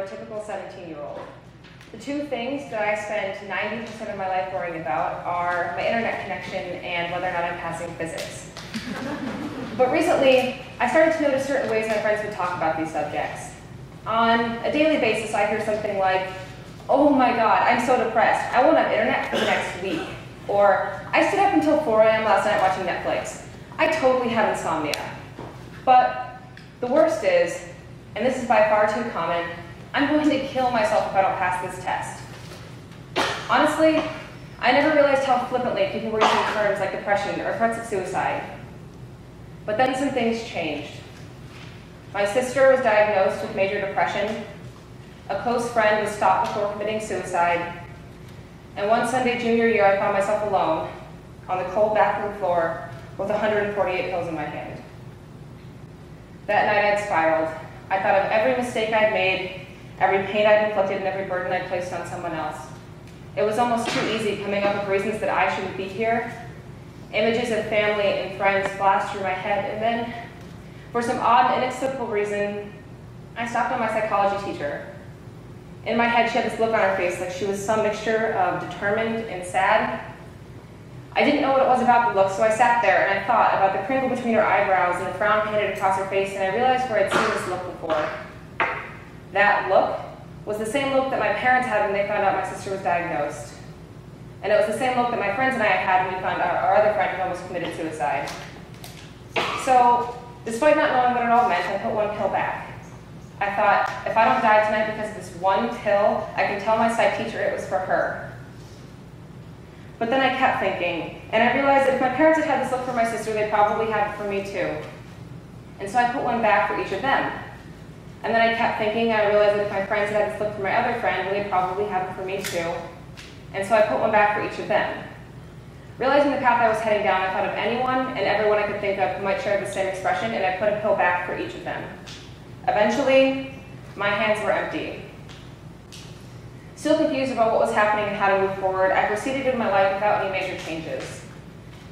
a typical 17-year-old. The two things that I spend 90% of my life worrying about are my internet connection and whether or not I'm passing physics. But recently, I started to notice certain ways my friends would talk about these subjects. On a daily basis, I hear something like, "Oh my God, I'm so depressed. I won't have internet for the next week." Or, "I stayed up until 4 a.m. last night watching Netflix. I totally have insomnia." But the worst is, and this is by far too common, "I'm going to kill myself if I don't pass this test." Honestly, I never realized how flippantly people were using terms like depression or threats of suicide. But then some things changed. My sister was diagnosed with major depression, a close friend was stopped before committing suicide, and one Sunday junior year I found myself alone on the cold bathroom floor with 148 pills in my hand. That night I'd spiraled. I thought of every mistake I'd made, every pain I'd inflicted, and every burden I'd placed on someone else. It was almost too easy coming up with reasons that I shouldn't be here. Images of family and friends flashed through my head, and then, for some odd and inexplicable reason, I stopped on my psychology teacher. In my head, she had this look on her face like she was some mixture of determined and sad. I didn't know what it was about the look, so I sat there and I thought about the crinkle between her eyebrows and the frown painted across her face, and I realized where I'd seen this look before. That look was the same look that my parents had when they found out my sister was diagnosed. And it was the same look that my friends and I had when we found out our other friend had almost committed suicide. So, despite not knowing what it all meant, I put one pill back. I thought, if I don't die tonight because of this one pill, I can tell my psych teacher it was for her. But then I kept thinking, and I realized that if my parents had had this look for my sister, they'd probably have it for me too. And so I put one back for each of them. And then I kept thinking, and I realized that if my friends had this look for my other friend, they'd probably have it for me too. And so I put one back for each of them. Realizing the path I was heading down, I thought of anyone and everyone I could think of who might share the same expression, and I put a pill back for each of them. Eventually, my hands were empty. Still confused about what was happening and how to move forward, I proceeded in my life without any major changes.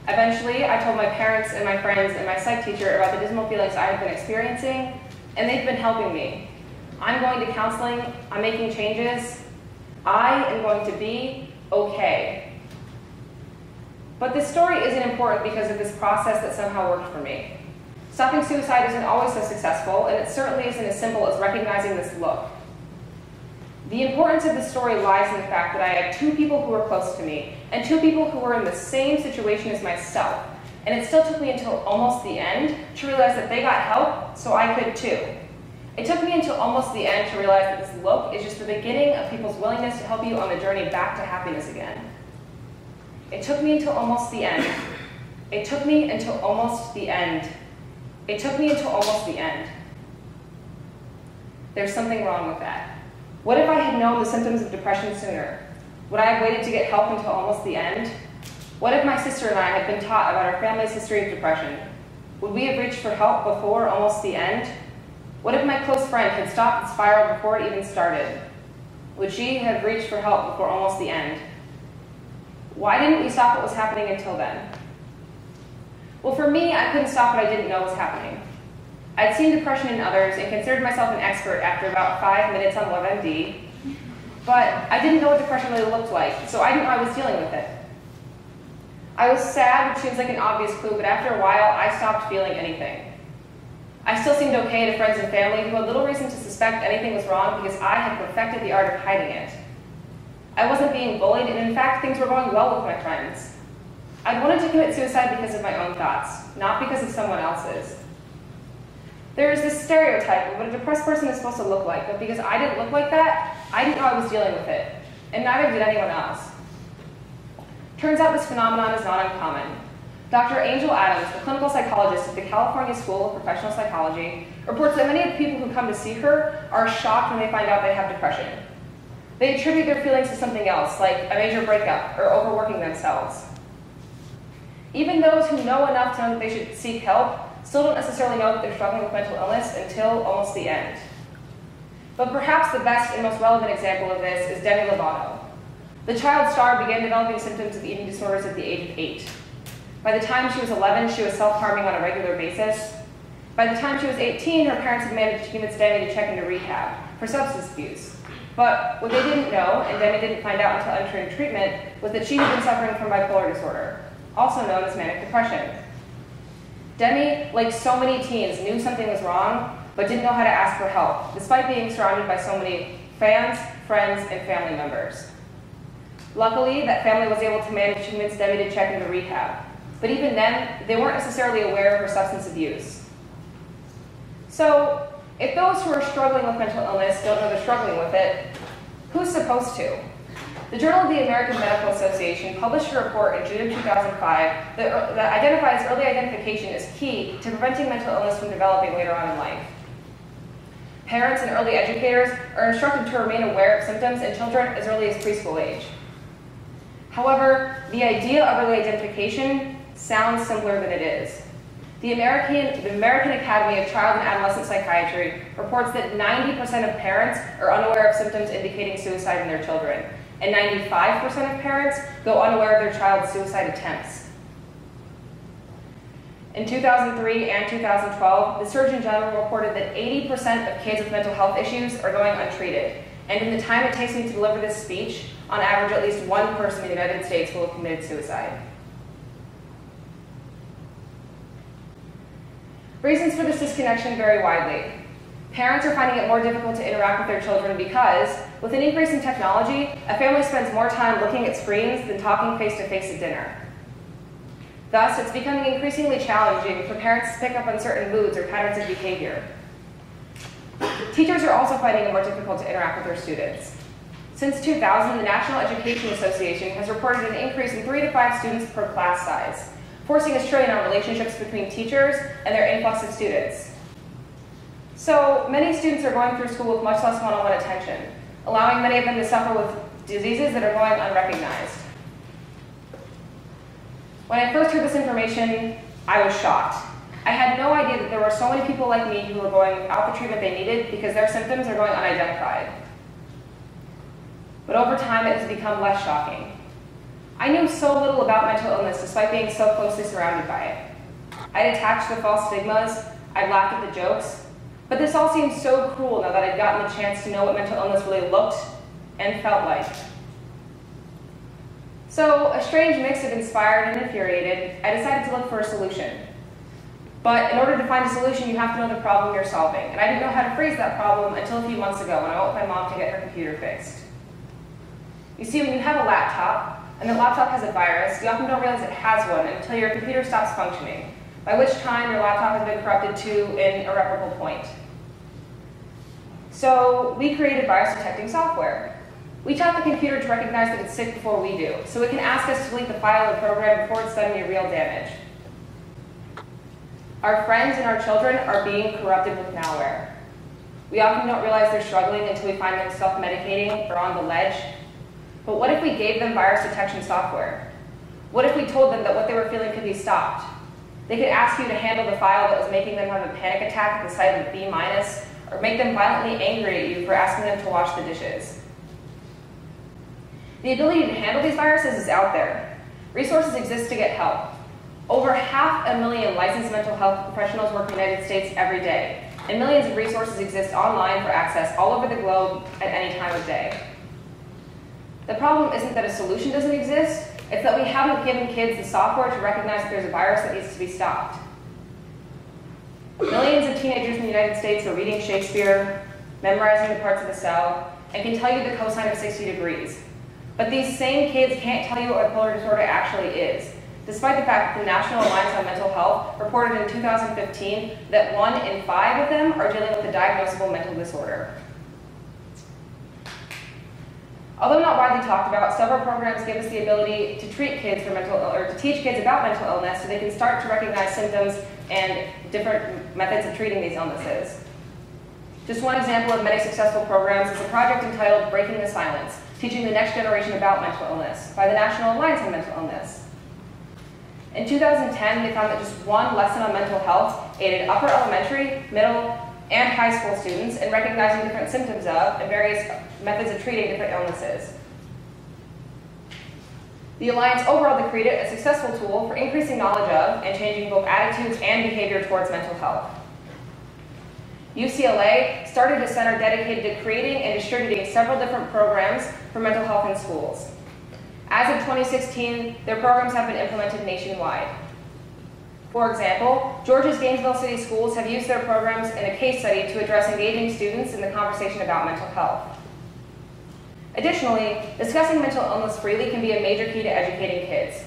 Eventually, I told my parents and my friends and my psych teacher about the dismal feelings I had been experiencing, and they've been helping me. I'm going to counseling, I'm making changes. I am going to be okay. But this story isn't important because of this process that somehow worked for me. Stopping suicide isn't always so successful, and it certainly isn't as simple as recognizing this look. The importance of this story lies in the fact that I had two people who were close to me, and two people who were in the same situation as myself, and it still took me until almost the end to realize that they got help, so I could too. It took me until almost the end to realize that this look is just the beginning of people's willingness to help you on the journey back to happiness again. It took me until almost the end. It took me until almost the end. It took me until almost the end. There's something wrong with that. What if I had known the symptoms of depression sooner? Would I have waited to get help until almost the end? What if my sister and I had been taught about our family's history of depression? Would we have reached for help before almost the end? What if my close friend had stopped and spiraled before it even started? Would she have reached for help before almost the end? Why didn't we stop what was happening until then? Well, for me, I couldn't stop what I didn't know was happening. I'd seen depression in others and considered myself an expert after about 5 minutes on WebMD, but I didn't know what depression really looked like, so I didn't know I was dealing with it. I was sad, which seems like an obvious clue, but after a while, I stopped feeling anything. I still seemed okay to friends and family who had little reason to suspect anything was wrong because I had perfected the art of hiding it. I wasn't being bullied, and in fact, things were going well with my friends. I'd wanted to commit suicide because of my own thoughts, not because of someone else's. There is this stereotype of what a depressed person is supposed to look like, but because I didn't look like that, I didn't know I was dealing with it, and neither did anyone else. Turns out this phenomenon is not uncommon. Dr. Angel Adams, the clinical psychologist at the California School of Professional Psychology, reports that many of the people who come to see her are shocked when they find out they have depression. They attribute their feelings to something else, like a major breakup or overworking themselves. Even those who know enough to know that they should seek help still don't necessarily know that they're struggling with mental illness until almost the end. But perhaps the best and most relevant example of this is Demi Lovato. The child star began developing symptoms of eating disorders at the age of 8. By the time she was 11, she was self-harming on a regular basis. By the time she was 18, her parents had managed to convince Demi to check into rehab for substance abuse. But what they didn't know, and Demi didn't find out until entering treatment, was that she had been suffering from bipolar disorder, also known as manic depression. Demi, like so many teens, knew something was wrong, but didn't know how to ask for help, despite being surrounded by so many fans, friends, and family members. Luckily, that family was able to manage to convince Demi to check into rehab. But even then, they weren't necessarily aware of her substance abuse. So, if those who are struggling with mental illness don't know they're struggling with it, who's supposed to? The Journal of the American Medical Association published a report in June of 2005 that identifies early identification as key to preventing mental illness from developing later on in life. Parents and early educators are instructed to remain aware of symptoms in children as early as preschool age. However, the idea of early identification sounds simpler than it is. The American Academy of Child and Adolescent Psychiatry reports that 90% of parents are unaware of symptoms indicating suicide in their children, and 95% of parents go unaware of their child's suicide attempts. In 2003 and 2012, the Surgeon General reported that 80% of kids with mental health issues are going untreated, and in the time it takes me to deliver this speech, on average at least one person in the United States will have committed suicide. Reasons for this disconnection vary widely. Parents are finding it more difficult to interact with their children because, with an increase in technology, a family spends more time looking at screens than talking face-to-face at dinner. Thus, it's becoming increasingly challenging for parents to pick up on certain moods or patterns of behavior. Teachers are also finding it more difficult to interact with their students. Since 2000, the National Education Association has reported an increase in 3 to 5 students per class size, forcing a strain on relationships between teachers and their influx of students. So, many students are going through school with much less one-on-one attention, allowing many of them to suffer with diseases that are going unrecognized. When I first heard this information, I was shocked. I had no idea that there were so many people like me who were going without the treatment they needed because their symptoms are going unidentified. But over time, it has become less shocking. I knew so little about mental illness despite being so closely surrounded by it. I'd attached to the false stigmas, I'd laughed at the jokes, but this all seems so cruel now that I'd gotten the chance to know what mental illness really looked and felt like. So, a strange mix of inspired and infuriated, I decided to look for a solution. But in order to find a solution, you have to know the problem you're solving, and I didn't know how to phrase that problem until a few months ago when I went with my mom to get her computer fixed. You see, when you have a laptop, and the laptop has a virus, you often don't realize it has one until your computer stops functioning, by which time your laptop has been corrupted to an irreparable point. So we created virus detecting software. We taught the computer to recognize that it's sick before we do, so it can ask us to delete the file or program before it's done any real damage. Our friends and our children are being corrupted with malware. We often don't realize they're struggling until we find them self-medicating or on the ledge. But what if we gave them virus detection software? What if we told them that what they were feeling could be stopped? They could ask you to handle the file that was making them have a panic attack at the sight of a B-, or make them violently angry at you for asking them to wash the dishes. The ability to handle these viruses is out there. Resources exist to get help. Over 500,000 licensed mental health professionals work in the United States every day, and millions of resources exist online for access all over the globe at any time of day. The problem isn't that a solution doesn't exist, it's that we haven't given kids the software to recognize that there's a virus that needs to be stopped. Millions of teenagers in the United States are reading Shakespeare, memorizing the parts of the cell, and can tell you the cosine of 60 degrees. But these same kids can't tell you what bipolar disorder actually is, despite the fact that the National Alliance on Mental Health reported in 2015 that 1 in 5 of them are dealing with a diagnosable mental disorder. Although not widely talked about, several programs give us the ability to treat kids for to teach kids about mental illness so they can start to recognize symptoms and different methods of treating these illnesses. Just one example of many successful programs is a project entitled Breaking the Silence, teaching the next generation about mental illness by the National Alliance on Mental Illness. In 2010, they found that just one lesson on mental health aided upper elementary, middle, and high school students in recognizing different symptoms of and various methods of treating different illnesses. The Alliance overall decreed it a successful tool for increasing knowledge of and changing both attitudes and behavior towards mental health. UCLA started a center dedicated to creating and distributing several different programs for mental health in schools. As of 2016, their programs have been implemented nationwide. For example, Georgia's Gainesville City Schools have used their programs in a case study to address engaging students in the conversation about mental health. Additionally, discussing mental illness freely can be a major key to educating kids.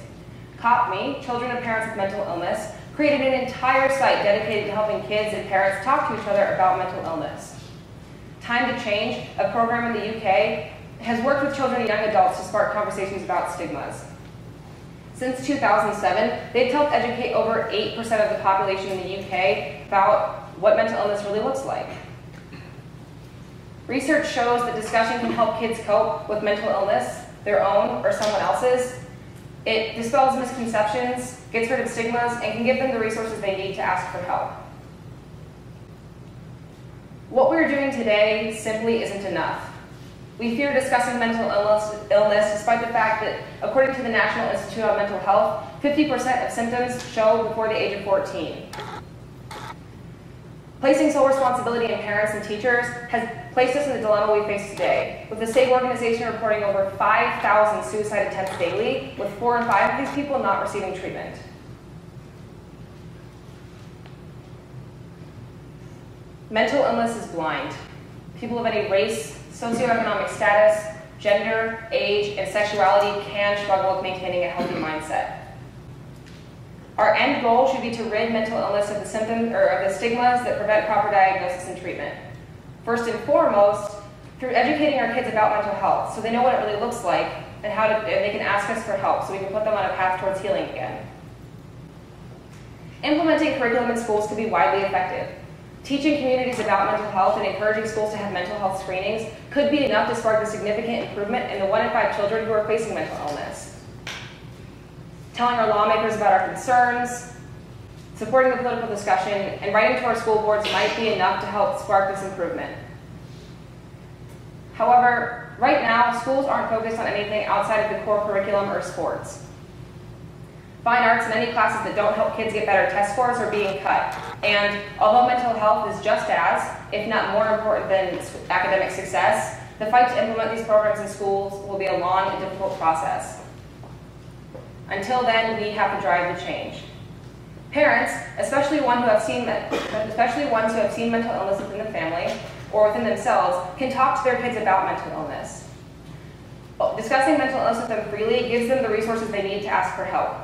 COP-ME, Children of Parents with Mental Illness, created an entire site dedicated to helping kids and parents talk to each other about mental illness. Time to Change, a program in the UK, has worked with children and young adults to spark conversations about stigmas. Since 2007, they've helped educate over 8% of the population in the UK about what mental illness really looks like. Research shows that discussion can help kids cope with mental illness, their own or someone else's. It dispels misconceptions, gets rid of stigmas, and can give them the resources they need to ask for help. What we're doing today simply isn't enough. We fear discussing mental illness despite the fact that, according to the National Institute on Mental Health, 50% of symptoms show before the age of 14. Placing sole responsibility on parents and teachers has placed us in the dilemma we face today, with the same organization reporting over 5,000 suicide attempts daily, with 4 in 5 of these people not receiving treatment. Mental illness is blind. People of any race, socioeconomic status, gender, age, and sexuality can struggle with maintaining a healthy mindset. Our end goal should be to rid mental illness of the symptoms or of the stigmas that prevent proper diagnosis and treatment. First and foremost, through educating our kids about mental health, so they know what it really looks like and they can ask us for help, so we can put them on a path towards healing again. Implementing curriculum in schools can be widely effective. Teaching communities about mental health and encouraging schools to have mental health screenings could be enough to spark a significant improvement in the 1 in 5 children who are facing mental illness. Telling our lawmakers about our concerns, supporting the political discussion, and writing to our school boards might be enough to help spark this improvement. However, right now, schools aren't focused on anything outside of the core curriculum or sports. Fine arts and any classes that don't help kids get better test scores are being cut. And although mental health is just as, if not more important than academic success, the fight to implement these programs in schools will be a long and difficult process. Until then, we have to drive the change. Parents, especially ones who have seen mental illness within the family or within themselves, can talk to their kids about mental illness. Discussing mental illness with them freely gives them the resources they need to ask for help.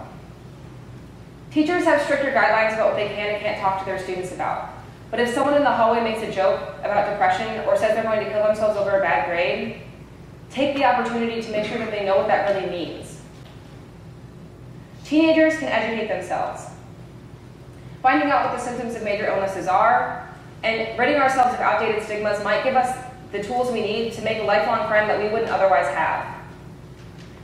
Teachers have stricter guidelines about what they can and can't talk to their students about. But if someone in the hallway makes a joke about depression or says they're going to kill themselves over a bad grade, take the opportunity to make sure that they know what that really means. Teenagers can educate themselves. Finding out what the symptoms of major illnesses are and ridding ourselves of outdated stigmas might give us the tools we need to make a lifelong friend that we wouldn't otherwise have.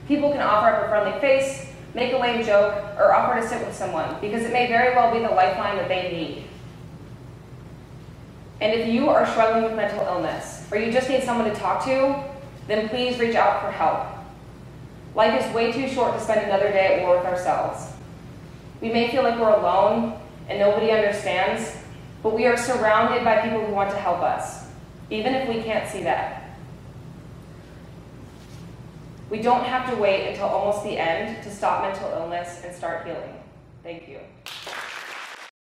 People can offer up a friendly face, make a lame joke, or offer to sit with someone, because it may very well be the lifeline that they need. And if you are struggling with mental illness, or you just need someone to talk to, then please reach out for help. Life is way too short to spend another day at war with ourselves. We may feel like we're alone and nobody understands, but we are surrounded by people who want to help us, even if we can't see that. We don't have to wait until almost the end to stop mental illness and start healing. Thank you.